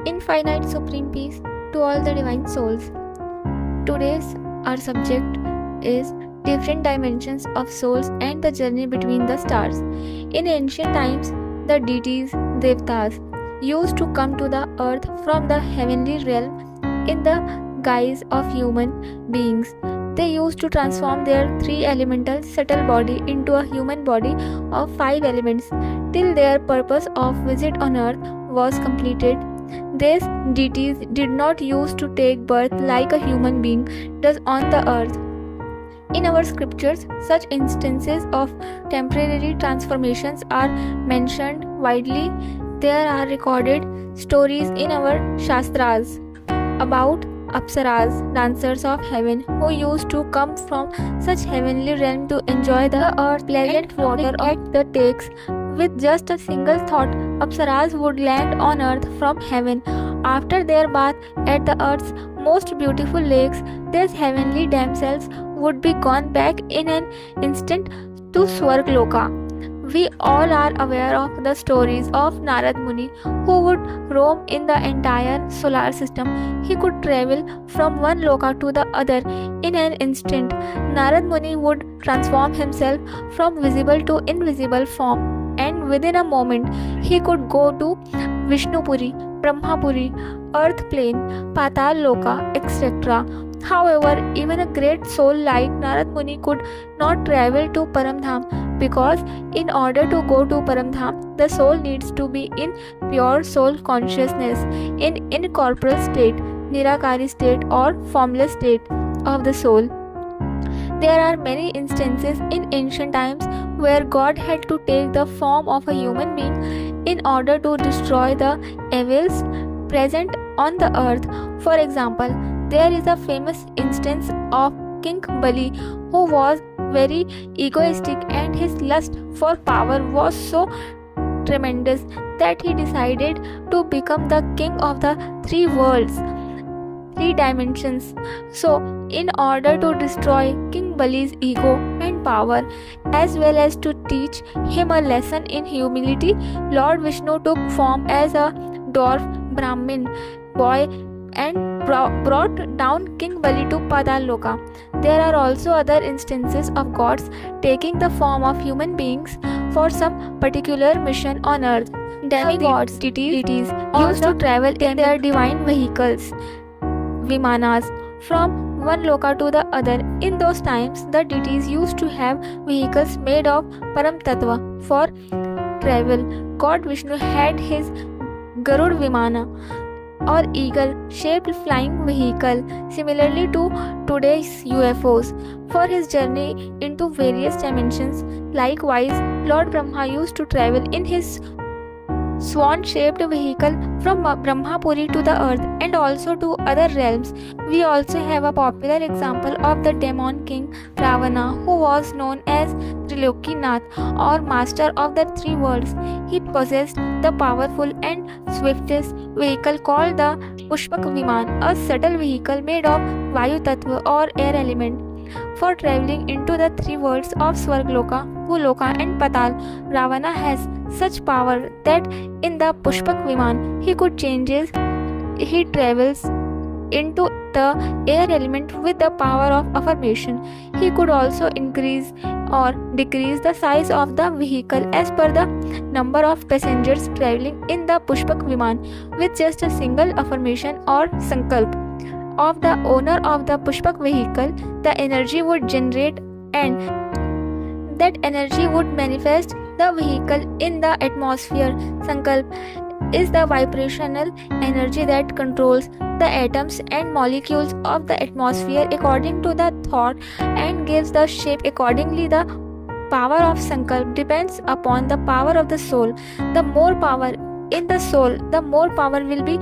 Infinite supreme peace to all the divine souls. Today's our subject is different dimensions of souls and the journey between the stars. In ancient times, the deities, devtas, used to come to the earth from the heavenly realm in the guise of human beings. They used to transform their three elemental subtle body into a human body of five elements till their purpose of visit on earth was completed. These deities did not use to take birth like a human being does on the earth. In our scriptures, such instances of temporary transformations are mentioned widely. There are recorded stories in our Shastras about Apsaras, dancers of heaven, who used to come from such heavenly realm to enjoy the earth's pleasant water at the takes. With just a single thought, Apsaras would land on earth from heaven. After their bath at the earth's most beautiful lakes, these heavenly damsels would be gone back in an instant to Swargloka. We all are aware of the stories of Narad Muni, who would roam in the entire solar system. He could travel from one loka to the other in an instant. Narad Muni would transform himself from visible to invisible form, and within a moment he could go to Vishnupuri, Brahmapuri, Earth plane, Patal Loka, etc. However, even a great soul like Narad Muni could not travel to Paramdham, because in order to go to Paramdham, the soul needs to be in pure soul consciousness, in incorporeal state, Nirakari state or formless state of the soul. There are many instances in ancient times where God had to take the form of a human being in order to destroy the evils present on the earth. For example, there is a famous instance of King Bali, who was very egoistic, and his lust for power was so tremendous that he decided to become the king of the three worlds, three dimensions. So, in order to destroy King Bali's ego and power, as well as to teach him a lesson in humility, Lord Vishnu took form as a dwarf Brahmin boy and brought down King Bali to Padaloka. There are also other instances of gods taking the form of human beings for some particular mission on earth. Demigods, deities used to travel in their divine vehicles, Vimanas, from one loka to the other. In those times, the deities used to have vehicles made of Param Tattva for travel. God Vishnu had his Garud Vimana or eagle-shaped flying vehicle, similarly to today's UFOs, for his journey into various dimensions. Likewise, Lord Brahma used to travel in his swan-shaped vehicle from Brahmapuri to the earth and also to other realms. We also have a popular example of the demon king Ravana, who was known as Trilokinath, or master of the three worlds. He possessed the powerful and swiftest vehicle called the Pushpak Viman, a subtle vehicle made of Vayu Tattva or air element. For traveling into the three worlds of Swargloka, Bhuloka and Patal, Ravana has such power that in the Pushpak Viman he travels into the air element with the power of affirmation. He could also increase or decrease the size of the vehicle as per the number of passengers traveling in the Pushpak Viman with just a single affirmation or sankalp of the owner of the Pushpak vehicle. The energy would generate, and that energy would manifest the vehicle in the atmosphere. Sankalp is the vibrational energy that controls the atoms and molecules of the atmosphere according to the thought and gives the shape accordingly. The power of Sankalp depends upon the power of the soul. The more power in the soul, the more power will be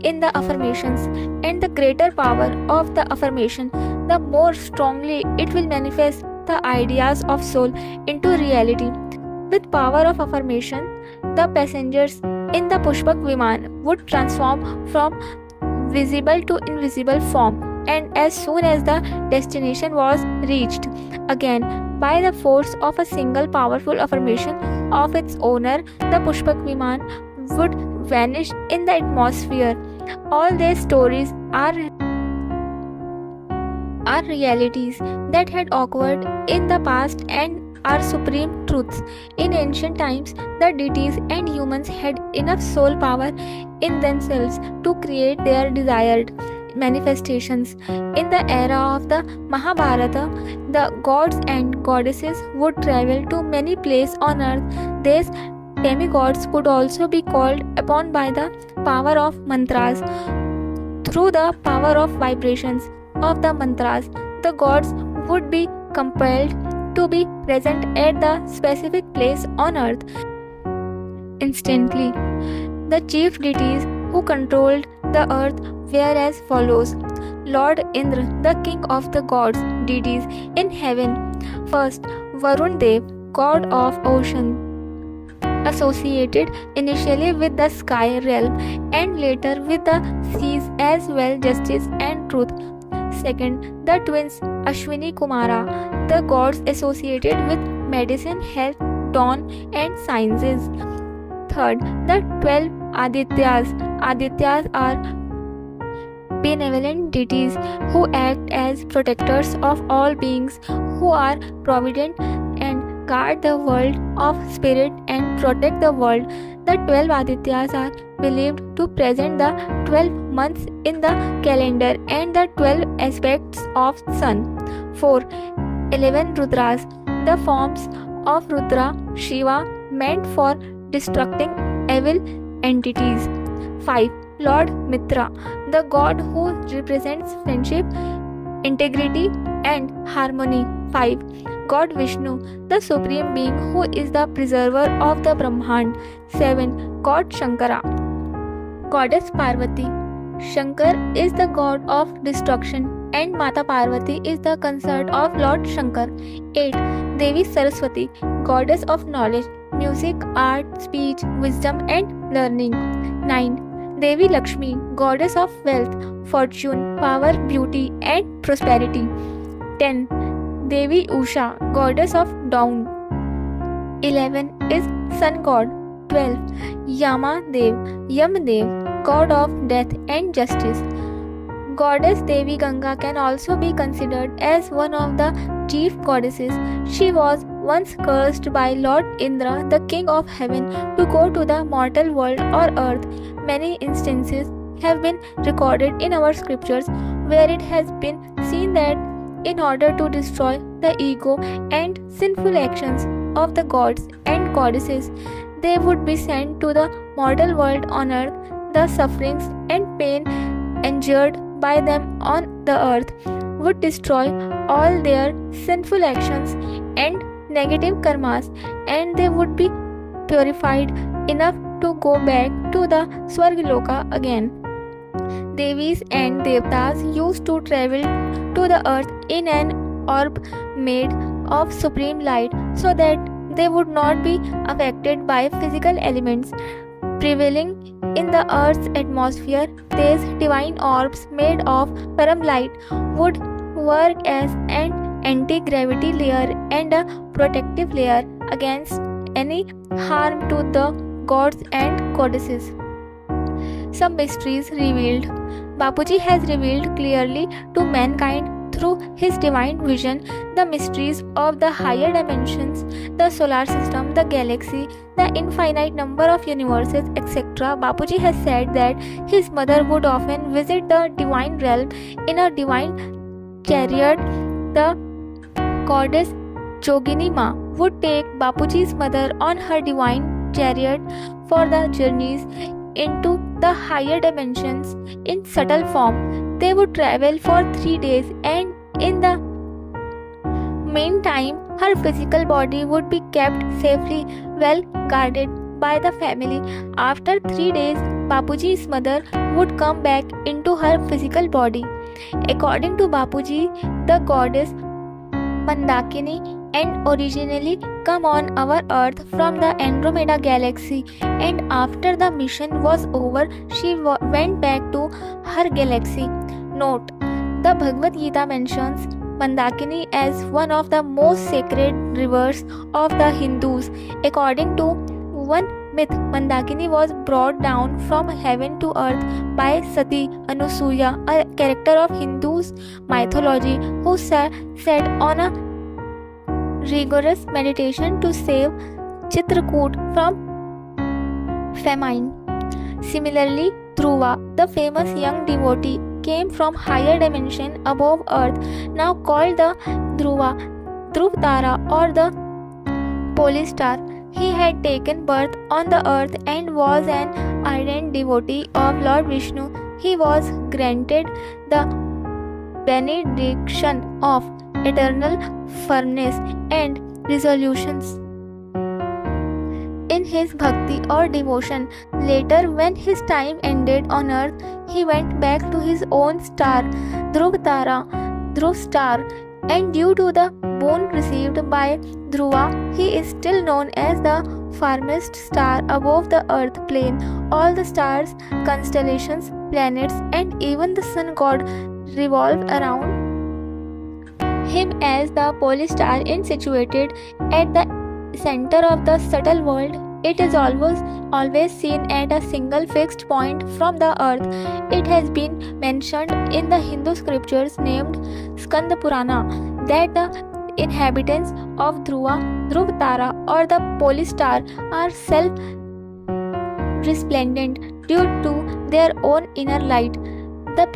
in the affirmations, and the greater power of the affirmation, the more strongly it will manifest the ideas of soul into reality. With power of affirmation, the passengers in the Pushpak Viman would transform from visible to invisible form, and as soon as the destination was reached, again by the force of a single powerful affirmation of its owner, the Pushpak Viman would vanish in the atmosphere. All these stories are realities that had occurred in the past and are supreme truths. In ancient times, the deities and humans had enough soul power in themselves to create their desired manifestations. In the era of the Mahabharata, the gods and goddesses would travel to many places on earth. These demigods could also be called upon by the power of mantras. Through the power of vibrations of the mantras, the gods would be compelled to be present at the specific place on earth instantly. The chief deities who controlled the earth were as follows: Lord Indra, the king of the gods, deities in heaven. First, Varun Dev, god of ocean, associated initially with the sky realm and later with the seas as well, justice and truth. Second, the twins Ashwini Kumara, the gods associated with medicine, health, dawn, and sciences. Third, the 12 Adityas. Adityas are benevolent deities who act as protectors of all beings, who are provident and guard the world of spirit and protect the world. The 12 Adityas are believed to present the 12 months in the calendar and the 12 aspects of sun. 4. 11 Rudras, the forms of Rudra, Shiva, meant for destructing evil entities. 5. Lord Mitra, the god who represents friendship, integrity, and harmony. 5. God Vishnu, the supreme being who is the preserver of the Brahmand. 7. God Shankara, Goddess Parvati. Shankar is the god of destruction and Mata Parvati is the consort of Lord Shankar. 8. Devi Saraswati, goddess of knowledge, music, art, speech, wisdom, and learning. 9. Devi Lakshmi, goddess of wealth, fortune, power, beauty, and prosperity. 10. Devi Usha, goddess of dawn. 11 is sun god. 12. Yamadev, god of death and justice. Goddess Devi Ganga can also be considered as one of the chief goddesses. She was once cursed by Lord Indra, the king of heaven, to go to the mortal world or earth. Many instances have been recorded in our scriptures where it has been seen that in order to destroy the ego and sinful actions of the gods and goddesses, they would be sent to the mortal world on earth. The sufferings and pain endured by them on the earth would destroy all their sinful actions and negative karmas, and they would be purified enough to go back to the Swargaloka again. Devis and Devtas used to travel to the earth in an orb made of supreme light so that they would not be affected by physical elements prevailing in the earth's atmosphere. These divine orbs made of param light would work as an anti-gravity layer and a protective layer against any harm to the gods and goddesses. Some mysteries revealed. Bapuji has revealed clearly to mankind through his divine vision the mysteries of the higher dimensions, the solar system, the galaxy, the infinite number of universes, etc. Bapuji has said that his mother would often visit the divine realm in a divine chariot. The goddess Jogini Ma would take Bapuji's mother on her divine chariot for the journeys into the higher dimensions in subtle form. They would travel for 3 days, and in the meantime, her physical body would be kept safely well guarded by the family. After 3 days, Bapuji's mother would come back into her physical body. According to Bapuji, the goddess Mandakini and originally come on our earth from the Andromeda galaxy, and after the mission was over, she went back to her galaxy. Note: the Bhagavad Gita mentions Mandakini as one of the most sacred rivers of the Hindus. According to one myth, Mandakini was brought down from heaven to earth by Sati Anusuya, a character of Hindu's mythology who sat on a rigorous meditation to save Chitrakoot from famine. Similarly, Dhruva, the famous young devotee, came from higher dimension above earth, now called the Dhruv Tara or the Pole Star. He had taken birth on the earth and was an ardent devotee of Lord Vishnu. He was granted the benediction of eternal firmness and resolutions in his bhakti or devotion. Later, when his time ended on earth, he went back to his own star, Dhruv star, and due to the boon received by Dhruva, he is still known as the farthest star above the earth plane. All the stars, constellations, planets, and even the sun god revolve around him as the pole star is situated at the center of the subtle world. It is always seen at a single fixed point from the earth. It has been mentioned in the Hindu scriptures named Skanda Purana that the inhabitants of Dhruv Tara or the pole star are self-resplendent due to their own inner light. The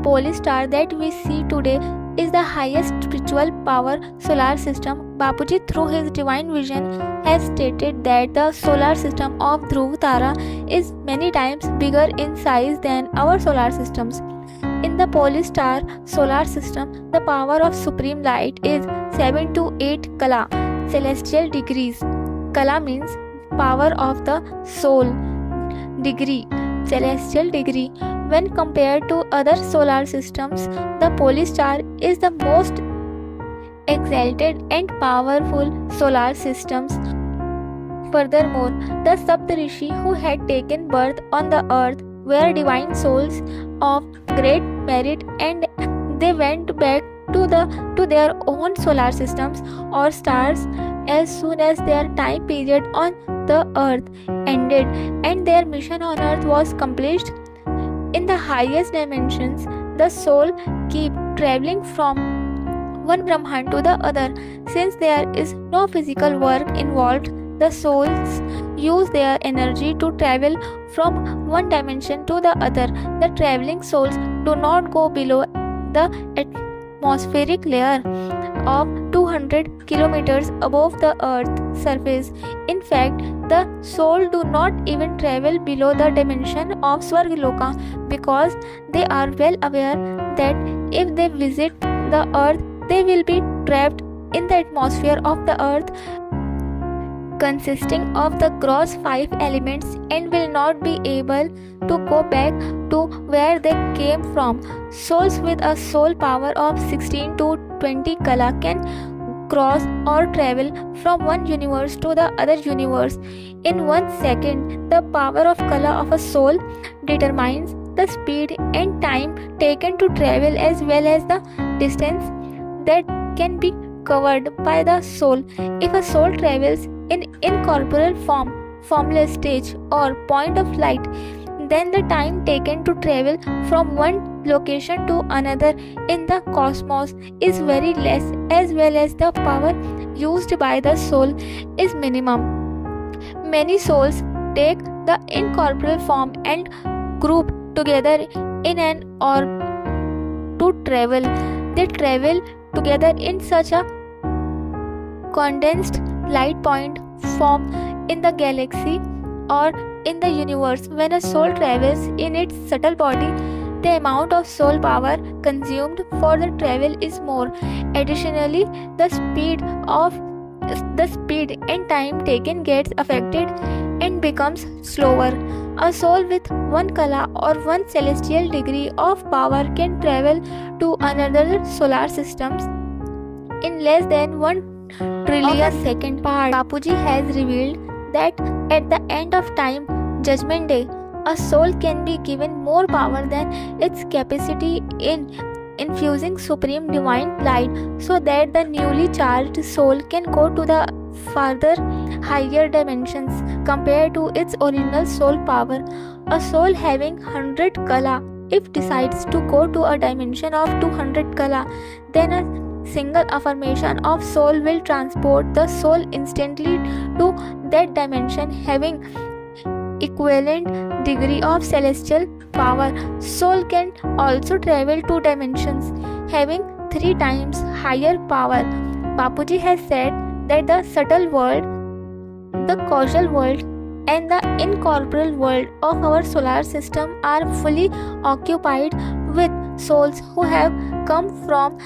pole star that we see today is the highest spiritual power solar system. Bapuji, through his divine vision, has stated that the solar system of Dhruv Tara is many times bigger in size than our solar systems. In the pole star solar system, the power of supreme light is 7 to 8 Kala celestial degrees. Kala means power of the soul, degree, celestial degree. When compared to other solar systems, the pole star is the most exalted and powerful solar systems. Furthermore, the Saptarishi who had taken birth on the earth were divine souls of great merit, and they went back to their own solar systems or stars as soon as their time period on the earth ended and their mission on earth was completed. In the highest dimensions, the soul keep traveling from one Brahman to the other. Since there is no physical work involved, the souls use their energy to travel from one dimension to the other. The traveling souls do not go below the atmospheric layer of 200 kilometers above the earth's surface. In fact, the soul do not even travel below the dimension of Swargaloka because they are well aware that if they visit the earth, they will be trapped in the atmosphere of the earth consisting of the gross 5 elements and will not be able to go back to where they came from. Souls with a soul power of 16 to 20 Kala can cross or travel from one universe to the other universe in 1 second. The power of Kala of a soul determines the speed and time taken to travel as well as the distance that can be covered by the soul. If a soul travels in incorporeal form, formless stage or point of light, then the time taken to travel from one location to another in the cosmos is very less, as well as the power used by the soul is minimum. Many souls take the incorporeal form and group together in an orb to travel. They travel together in such a condensed light point form in the galaxy or in the universe. When a soul travels in its subtle body, the amount of soul power consumed for the travel is more. Additionally, the speed and time taken gets affected and becomes slower. A soul with 1 Kala or 1 celestial degree of power can travel to another solar systems in less than 1 trillion second part. Bapuji has revealed that at the end of time, Judgment Day, a soul can be given more power than its capacity in infusing supreme divine light so that the newly charged soul can go to the further higher dimensions compared to its original soul power. A soul having 100 kala, if decides to go to a dimension of 200 kala, then a single affirmation of soul will transport the soul instantly to that dimension, having equivalent degree of celestial power. Soul can also travel to dimensions having 3 times higher power. Bapuji has said that the subtle world, the causal world, and the incorporeal world of our solar system are fully occupied with souls who have come from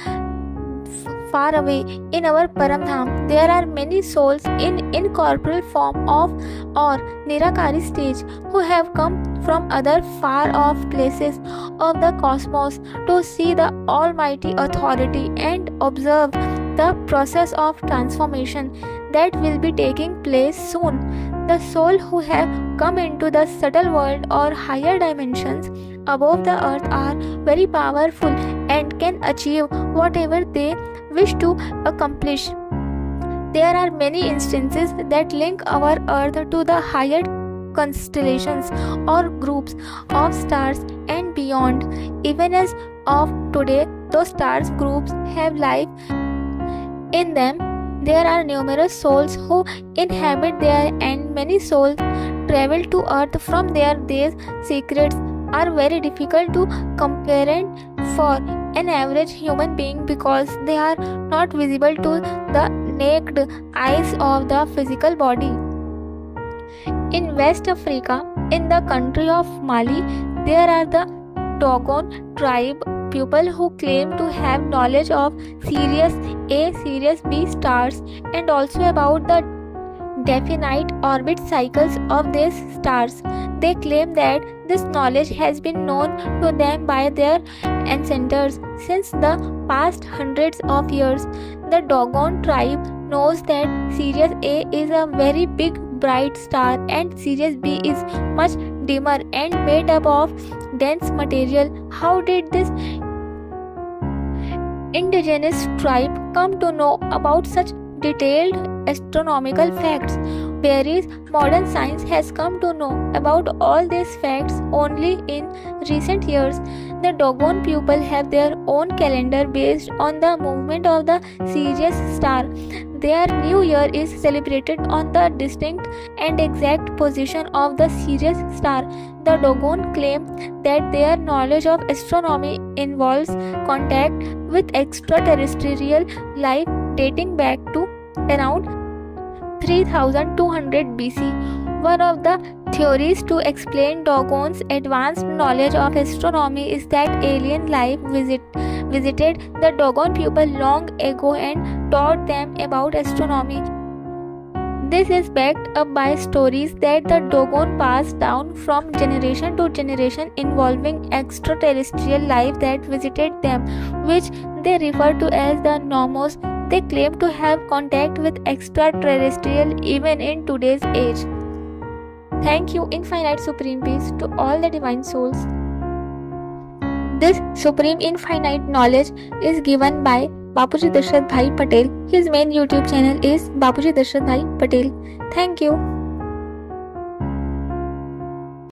far away. In our Paramdham, there are many souls in incorporeal form of or Nirakari stage who have come from other far off places of the cosmos to see the Almighty authority and observe the process of transformation that will be taking place soon. The souls who have come into the subtle world or higher dimensions above the earth are very powerful and can achieve whatever they wish to accomplish. There are many instances that link our earth to the higher constellations or groups of stars and beyond. Even as of today, those stars groups have life in them. There are numerous souls who inhabit there, and many souls travel to earth from there. These secrets are very difficult to comprehend for an average human being because they are not visible to the naked eyes of the physical body. In West Africa, in the country of Mali, there are the Dogon tribe people who claim to have knowledge of Sirius A, Sirius B stars and also about the definite orbit cycles of these stars. They claim that this knowledge has been known to them by their ancestors since the past hundreds of years. The Dogon tribe knows that Sirius A is a very big bright star and Sirius B is much dimmer and made up of dense material. How did this indigenous tribe come to know about such detailed astronomical facts? Whereas modern science has come to know about all these facts only in recent years. The Dogon people have their own calendar based on the movement of the Sirius star. Their new year is celebrated on the distinct and exact position of the Sirius star. The Dogon claim that their knowledge of astronomy involves contact with extraterrestrial life dating back to around 3200 BC. One of the theories to explain Dogon's advanced knowledge of astronomy is that alien life visited the Dogon people long ago and taught them about astronomy. This is backed up by stories that the Dogon passed down from generation to generation involving extraterrestrial life that visited them, which they refer to as the Nomos. They claim to have contact with extraterrestrial even in today's age. Thank you, Infinite Supreme Peace, to all the divine souls. This supreme infinite knowledge is given by Bapujidashrathbhaipatel. His main YouTube channel is Bapujidashrathbhaipatel. Thank you.